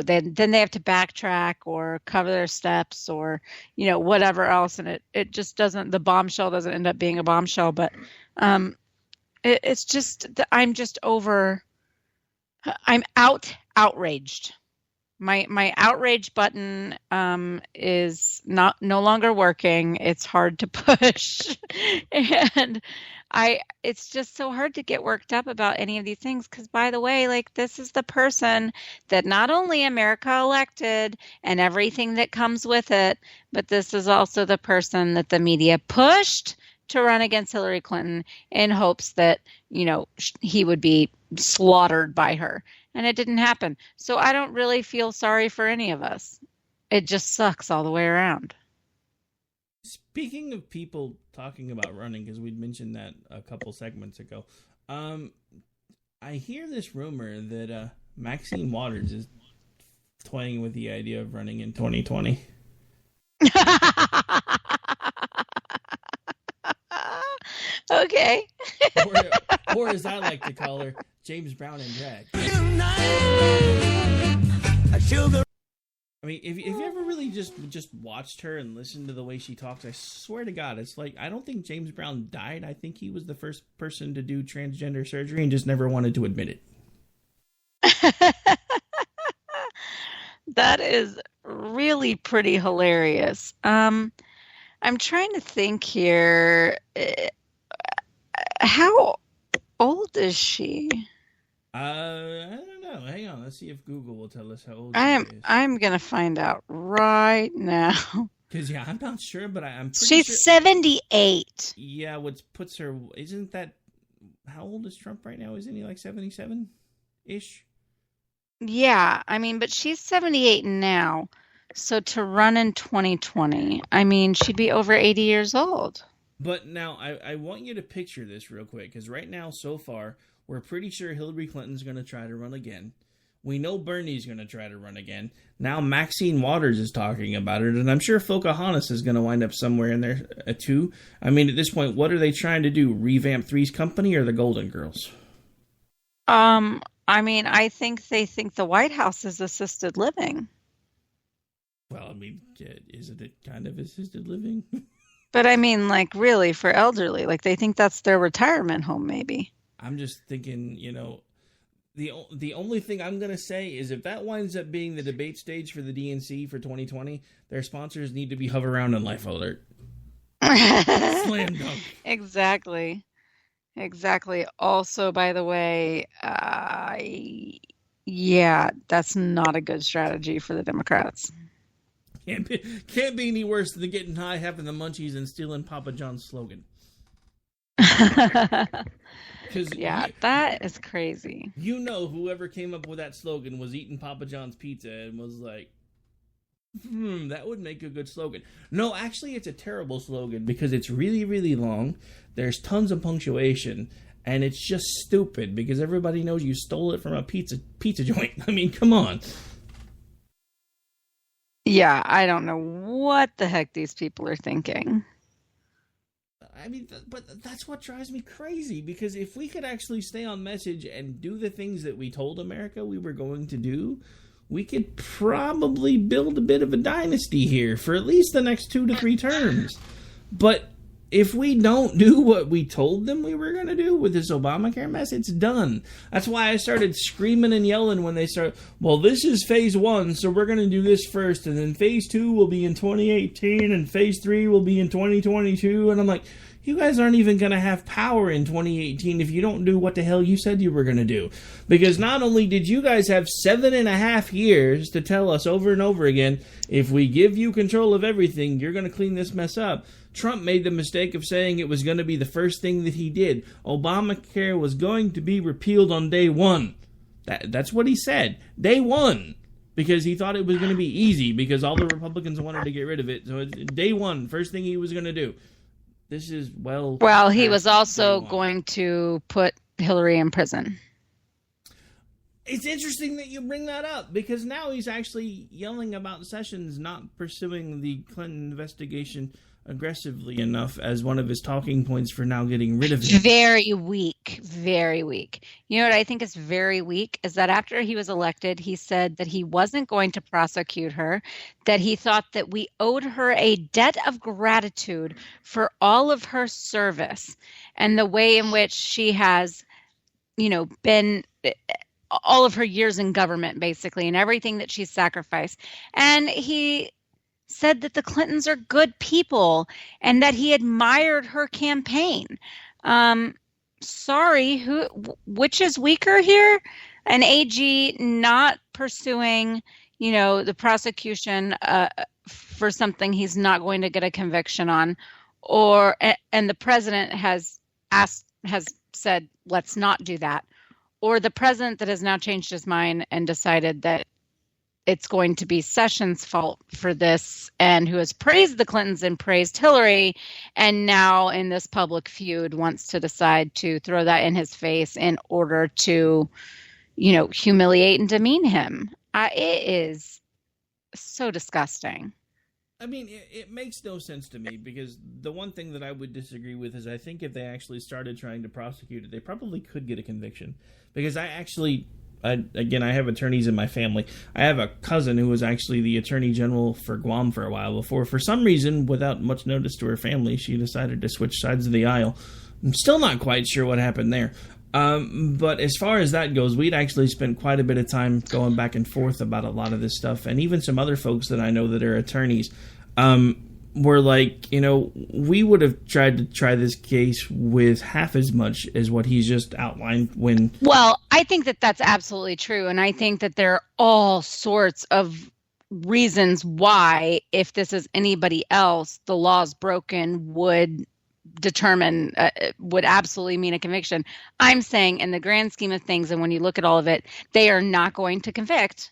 then they have to backtrack or cover their steps or whatever else, and it just doesn't. The bombshell doesn't end up being a bombshell, but it's just I'm just over. I'm outraged. My outrage button is no longer working. It's hard to push, and it's just so hard to get worked up about any of these things. Because, by the way, this is the person that not only America elected and everything that comes with it, but this is also the person that the media pushed to run against Hillary Clinton in hopes that, he would be slaughtered by her. And it didn't happen. So I don't really feel sorry for any of us. It just sucks all the way around. Speaking of people talking about running, because we'd mentioned that a couple segments ago, I hear this rumor that Maxine Waters is toying with the idea of running in 2020. Okay. or as I like to call her, James Brown in drag. I mean, if you ever really just watched her and listened to the way she talks, I swear to God, it's like, I don't think James Brown died. I think he was the first person to do transgender surgery and just never wanted to admit it. That is really pretty hilarious. I'm trying to think here. How old is she? I don't know. Hang on. Let's see if Google will tell us how old she is. I'm going to find out right now. Because, yeah, I'm not sure, but I'm pretty She's sure. 78. Yeah, what puts her... Isn't that... How old is Trump right now? Isn't he like 77-ish? Yeah, I mean, but she's 78 now. So to run in 2020, I mean, she'd be over 80 years old. But now, I want you to picture this real quick, because right now, so far, we're pretty sure Hillary Clinton's going to try to run again. We know Bernie's going to try to run again. Now Maxine Waters is talking about it, and I'm sure Pocahontas is going to wind up somewhere in there, too. I mean, at this point, what are they trying to do? Revamp Three's Company or the Golden Girls? I mean, I think they think the White House is assisted living. Well, I mean, isn't it kind of assisted living? But I mean, like, really, for elderly, like, they think that's their retirement home, maybe. I'm just thinking, you know, the only thing I'm going to say is if that winds up being the debate stage for the DNC for 2020, their sponsors need to be Hover Round and Life Alert. Slam dunk. Exactly. Also, by the way, yeah, that's not a good strategy for the Democrats. Can't be any worse than getting high, having the munchies, and stealing Papa John's slogan. Yeah, that is crazy. You know, whoever came up with that slogan was eating Papa John's pizza and was like, that would make a good slogan. No, actually, it's a terrible slogan because it's really, really long. There's tons of punctuation, and it's just stupid because everybody knows you stole it from a pizza joint. I mean, come on. Yeah, I don't know what the heck these people are thinking. I mean, but that's what drives me crazy, because if we could actually stay on message and do the things that we told America we were going to do, we could probably build a bit of a dynasty here for at least the next 2 to 3 terms. But if we don't do what we told them we were going to do with this Obamacare mess, it's done. That's why I started screaming and yelling when they started, well, this is phase 1, so we're going to do this first, and then phase 2 will be in 2018, and phase 3 will be in 2022, and I'm like, you guys aren't even going to have power in 2018 if you don't do what the hell you said you were going to do. Because not only did you guys have 7.5 years to tell us over and over again, if we give you control of everything, you're going to clean this mess up. Trump made the mistake of saying it was going to be the first thing that he did. Obamacare was going to be repealed on day 1. That's what he said. Day 1. Because he thought it was going to be easy because all the Republicans wanted to get rid of it. So day 1, first thing he was going to do. This is, well, he was also going to put Hillary in prison. It's interesting that you bring that up, because now he's actually yelling about Sessions not pursuing the Clinton investigation aggressively enough as one of his talking points for now getting rid of him. Very weak. Very weak. You know what I think is very weak is that after he was elected, he said that he wasn't going to prosecute her, that he thought that we owed her a debt of gratitude for all of her service and the way in which she has, you know, been all of her years in government, basically, and everything that she's sacrificed. And he said that the Clintons are good people and that he admired her campaign. Sorry, which is weaker here? An AG not pursuing, you know, the prosecution for something he's not going to get a conviction on, and the president has said, let's not do that. Or the president that has now changed his mind and decided that it's going to be Sessions' fault for this, and who has praised the Clintons and praised Hillary, and now in this public feud wants to decide to throw that in his face in order to, you know, humiliate and demean him. It is so disgusting. I mean, it makes no sense to me, because the one thing that I would disagree with is I think if they actually started trying to prosecute it, they probably could get a conviction. Because I have attorneys in my family. I have a cousin who was actually the Attorney General for Guam for a while before. For some reason, without much notice to her family, she decided to switch sides of the aisle. I'm still not quite sure what happened there. But as far as that goes, we'd actually spent quite a bit of time going back and forth about a lot of this stuff. And even some other folks that I know that are attorneys were like, we would have tried to try this case with half as much as what he's just outlined when... Well, I think that that's absolutely true. And I think that there are all sorts of reasons why, if this is anybody else, the law's broken would absolutely mean a conviction. I'm saying in the grand scheme of things, and when you look at all of it, they are not going to convict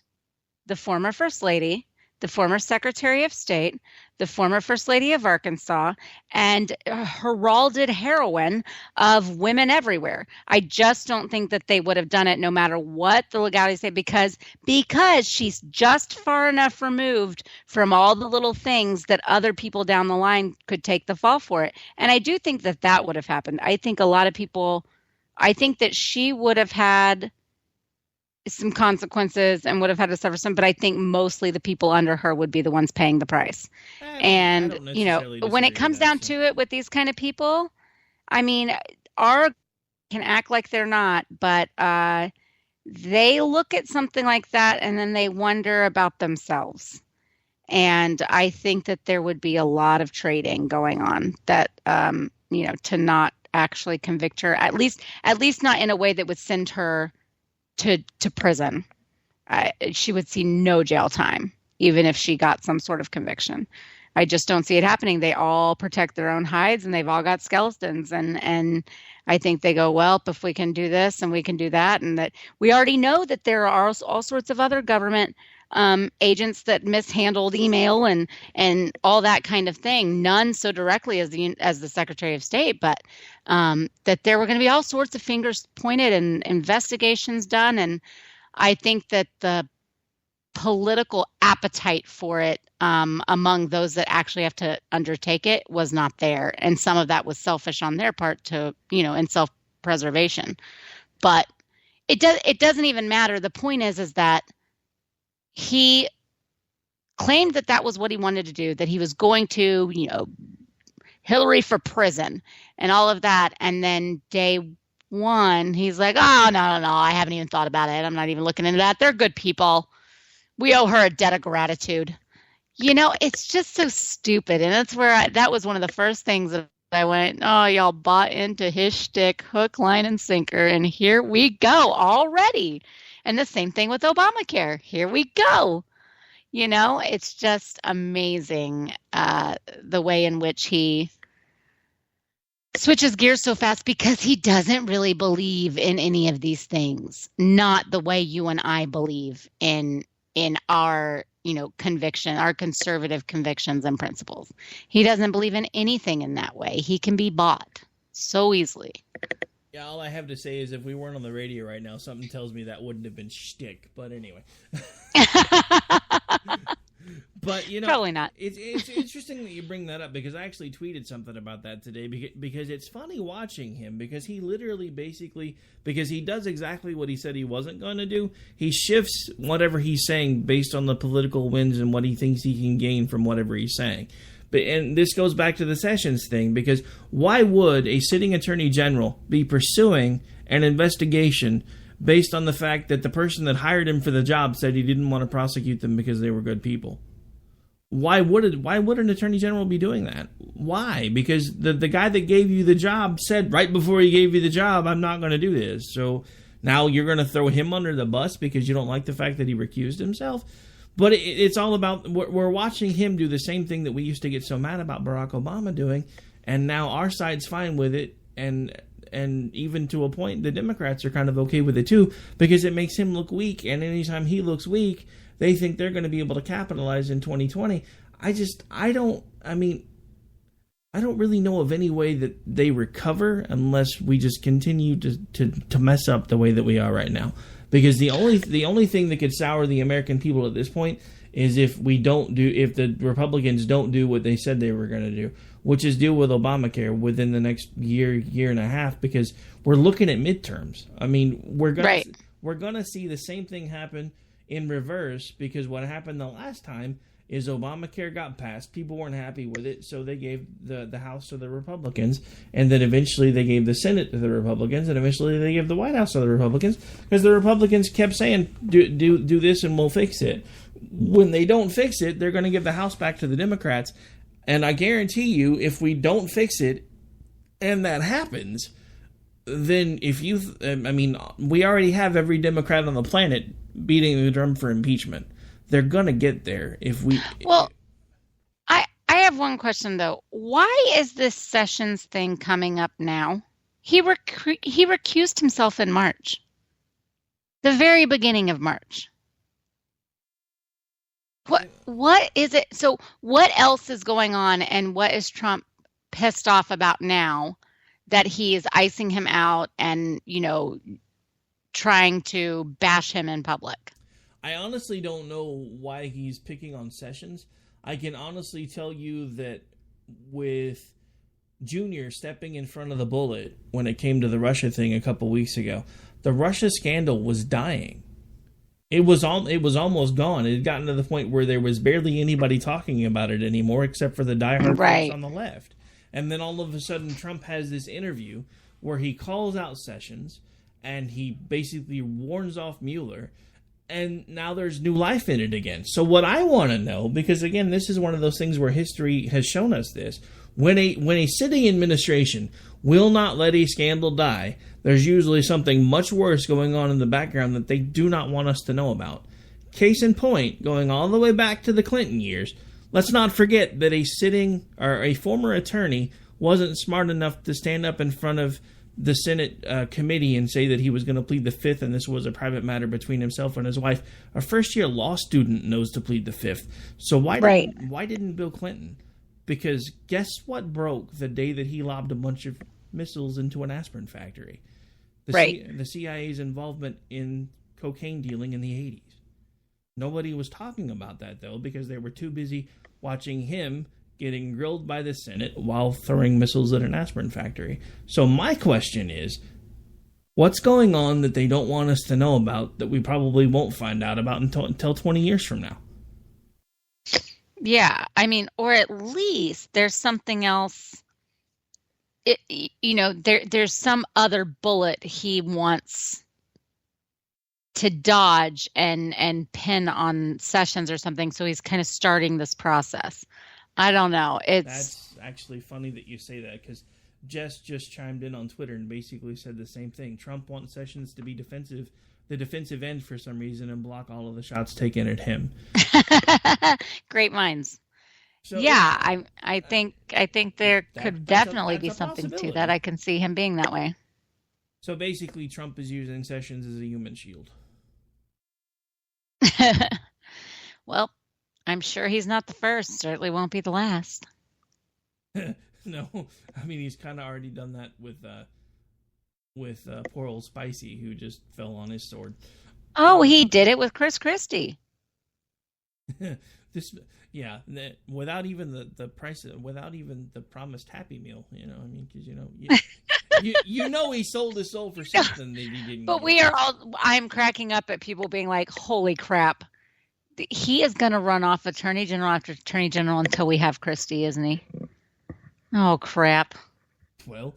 the former First Lady, the former Secretary of State, the former First Lady of Arkansas, and heralded heroine of women everywhere. I just don't think that they would have done it no matter what the legalities say, because she's just far enough removed from all the little things that other people down the line could take the fall for it. And I do think that would have happened. I think that she would have had some consequences and would have had to suffer some, but I think mostly the people under her would be the ones paying the price. And, when it comes down to it with these kind of people, I mean, our can act like they're not, but they look at something like that and then they wonder about themselves. And I think that there would be a lot of trading going on that, to not actually convict her, at least not in a way that would send her to prison. She would see no jail time, even if she got some sort of conviction. I just don't see it happening. They all protect their own hides, and they've all got skeletons. And I think they go, well, if we can do this and we can do that, and that we already know that there are all sorts of other government agents that mishandled email and all that kind of thing. None so directly as the Secretary of State, but that there were going to be all sorts of fingers pointed and investigations done. And I think that the political appetite for it among those that actually have to undertake it was not there. And some of that was selfish on their part in self-preservation. But it doesn't even matter. The point is that he claimed that was what he wanted to do, that he was going to, Hillary for prison and all of that. And then day one, he's like, oh, no, I haven't even thought about it. I'm not even looking into that. They're good people. We owe her a debt of gratitude. It's just so stupid. And that's where that was one of the first things that I went, oh, y'all bought into his shtick, hook, line, and sinker. And here we go already. And the same thing with Obamacare. Here we go. It's just amazing the way in which he switches gears so fast, because he doesn't really believe in any of these things. Not the way you and I believe in our, conviction, our conservative convictions and principles. He doesn't believe in anything in that way. He can be bought so easily. Yeah, all I have to say is if we weren't on the radio right now, something tells me that wouldn't have been shtick. But anyway. But, probably not. It's interesting that you bring that up, because I actually tweeted something about that today, because it's funny watching him, because he literally because he does exactly what he said he wasn't going to do. He shifts whatever he's saying based on the political winds and what he thinks he can gain from whatever he's saying. And this goes back to the Sessions thing, because why would a sitting attorney general be pursuing an investigation based on the fact that the person that hired him for the job said he didn't want to prosecute them because they were good people? Why would an attorney general be doing that? Why? Because the guy that gave you the job said right before he gave you the job, I'm not going to do this. So now you're going to throw him under the bus because you don't like the fact that he recused himself? But it's all about, we're watching him do the same thing that we used to get so mad about Barack Obama doing, and now our side's fine with it, and even to a point, the Democrats are kind of okay with it too, because it makes him look weak, and anytime he looks weak, they think they're going to be able to capitalize in 2020. I don't really know of any way that they recover unless we just continue to mess up the way that we are right now. Because the only thing that could sour the American people at this point is if the Republicans don't do what they said they were going to do, which is deal with Obamacare within the next year and a half, because we're looking at midterms. I mean, we're going to see the same thing happen in reverse, because what happened the last time is Obamacare got passed. People weren't happy with it, so they gave the House to the Republicans, and then eventually they gave the Senate to the Republicans, and eventually they gave the White House to the Republicans, because the Republicans kept saying, do this and we'll fix it. When they don't fix it, they're going to give the House back to the Democrats, and I guarantee you, if we don't fix it, and that happens, then we already have every Democrat on the planet beating the drum for impeachment. They're going to get there if we... Well, I have one question, though. Why is this Sessions thing coming up now? He recused himself in March. The very beginning of March. What is it? So what else is going on, and what is Trump pissed off about now that he is icing him out and, trying to bash him in public? I honestly don't know why he's picking on Sessions. I can honestly tell you that with Junior stepping in front of the bullet when it came to the Russia thing a couple weeks ago, the Russia scandal was dying. It was almost gone. It had gotten to the point where there was barely anybody talking about it anymore, except for the diehard folks on the left. And then all of a sudden, Trump has this interview where he calls out Sessions, and he basically warns off Mueller. And now there's new life in it again. So what I want to know, because again, this is one of those things where history has shown us this, when a sitting administration will not let a scandal die, there's usually something much worse going on in the background that they do not want us to know about. Case in point, going all the way back to the Clinton years, let's not forget that a former attorney wasn't smart enough to stand up in front of the Senate committee and say that he was going to plead the Fifth, and this was a private matter between himself and his wife. A first-year law student knows to plead the Fifth. So why didn't Bill Clinton? Because guess what broke the day that he lobbed a bunch of missiles into an aspirin factory? The CIA's involvement in cocaine dealing in the 80s. Nobody was talking about that, though, because they were too busy watching him getting grilled by the Senate while throwing missiles at an aspirin factory. So my question is, what's going on that they don't want us to know about that we probably won't find out about until 20 years from now? Yeah, or at least there's something else. There's some other bullet he wants to dodge and pin on Sessions or something, so he's kind of starting this process. I don't know. That's actually funny that you say that, because Jess just chimed in on Twitter and basically said the same thing. Trump wants Sessions to be the defensive end for some reason, and block all of the shots taken at him. Great minds. So, yeah, I think there could definitely be something to that. I can see him being that way. So basically, Trump is using Sessions as a human shield. Well, I'm sure he's not the first. Certainly won't be the last. No, he's kind of already done that with poor old Spicy, who just fell on his sword. Oh, he did it with Chris Christie. Without even the price, without even the promised Happy Meal, because he sold his soul for something that he didn't. But I'm cracking up at people being like, "Holy crap, he is going to run off Attorney General after Attorney General until we have Christie, isn't he?" Oh crap. Well,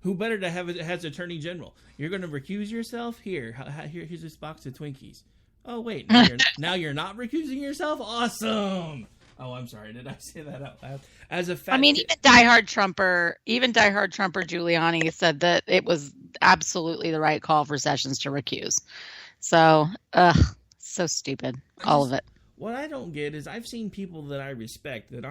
who better to have it as Attorney General? You're going to recuse yourself? Here's this box of Twinkies. Oh, wait, now you're not recusing yourself? Awesome! Oh, I'm sorry, did I say that out loud? Even diehard Trumper Giuliani said that it was absolutely the right call for Sessions to recuse. So, so stupid, all of it. What I don't get is I've seen people that I respect that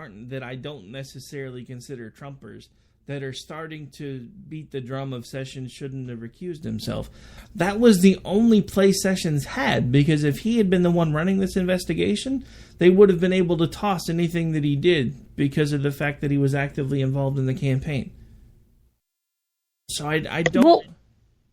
I don't necessarily consider Trumpers that are starting to beat the drum of Sessions shouldn't have recused himself. That was the only play Sessions had, because if he had been the one running this investigation, they would have been able to toss anything that he did because of the fact that he was actively involved in the campaign. So I don't...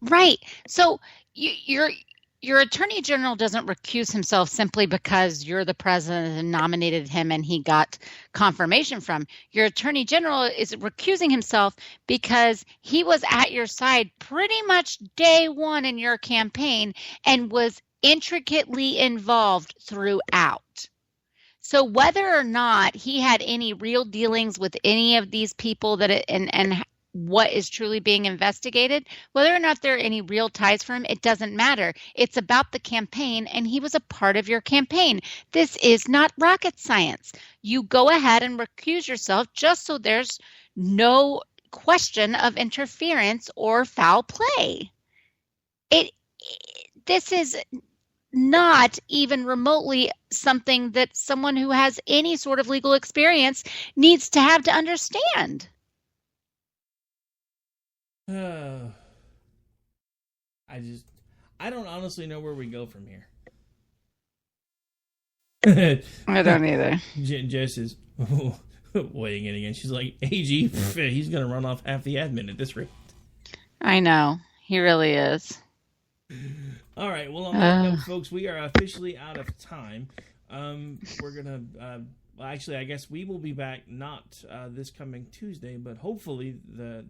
Right. So your attorney general doesn't recuse himself simply because you're the president and nominated him and he got confirmation from. Your attorney general is recusing himself because he was at your side pretty much day one in your campaign and was intricately involved throughout. So whether or not he had any real dealings with any of these people and what is truly being investigated, whether or not there are any real ties for him, it doesn't matter. It's about the campaign, and he was a part of your campaign. This is not rocket science. You go ahead and recuse yourself just so there's no question of interference or foul play. This is not even remotely something that someone who has any sort of legal experience needs to have to understand. I don't honestly know where we go from here. I don't either. Jess is weighing in again. She's like, AG, he's going to run off half the admin at this rate. I know. He really is. All right. Well, on that note, folks, we are officially out of time. We're going to... well, actually, I guess we will be back not this coming Tuesday, but hopefully the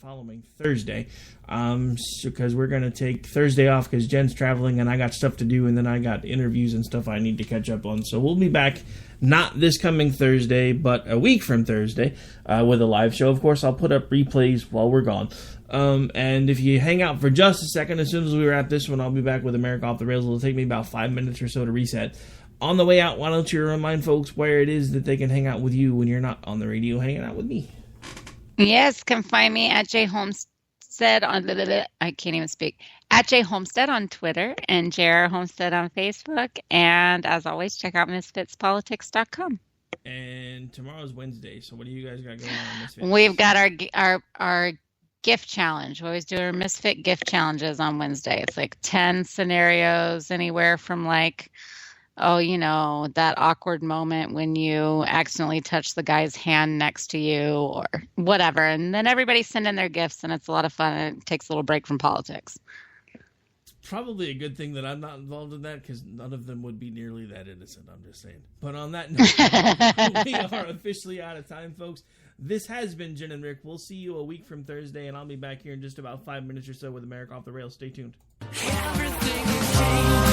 following Thursday, because we're going to take Thursday off because Jen's traveling and I got stuff to do, and then I got interviews and stuff I need to catch up on. So we'll be back not this coming Thursday, but a week from Thursday with a live show. Of course, I'll put up replays while we're gone. And if you hang out for just a second, as soon as we wrap this one, I'll be back with America Off the Rails. It'll take me about 5 minutes or so to reset. On the way out, why don't you remind folks where it is that they can hang out with you when you're not on the radio hanging out with me? Yes, come find me at J Homestead on I can't even speak. At J Homestead on Twitter and JR Homestead on Facebook. And as always, check out misfitspolitics.com. And tomorrow's Wednesday, so what do you guys got going on Misfits? We've got our gift challenge. We always do our Misfit gift challenges on Wednesday. It's like 10 scenarios, anywhere from like, that awkward moment when you accidentally touch the guy's hand next to you or whatever. And then everybody send in their gifts, and it's a lot of fun, and it takes a little break from politics. It's probably a good thing that I'm not involved in that, because none of them would be nearly that innocent, I'm just saying. But on that note, we are officially out of time, folks. This has been Jenn and Rick. We'll see you a week from Thursday, and I'll be back here in just about 5 minutes or so with America Off the Rails. Stay tuned. Everything is changing.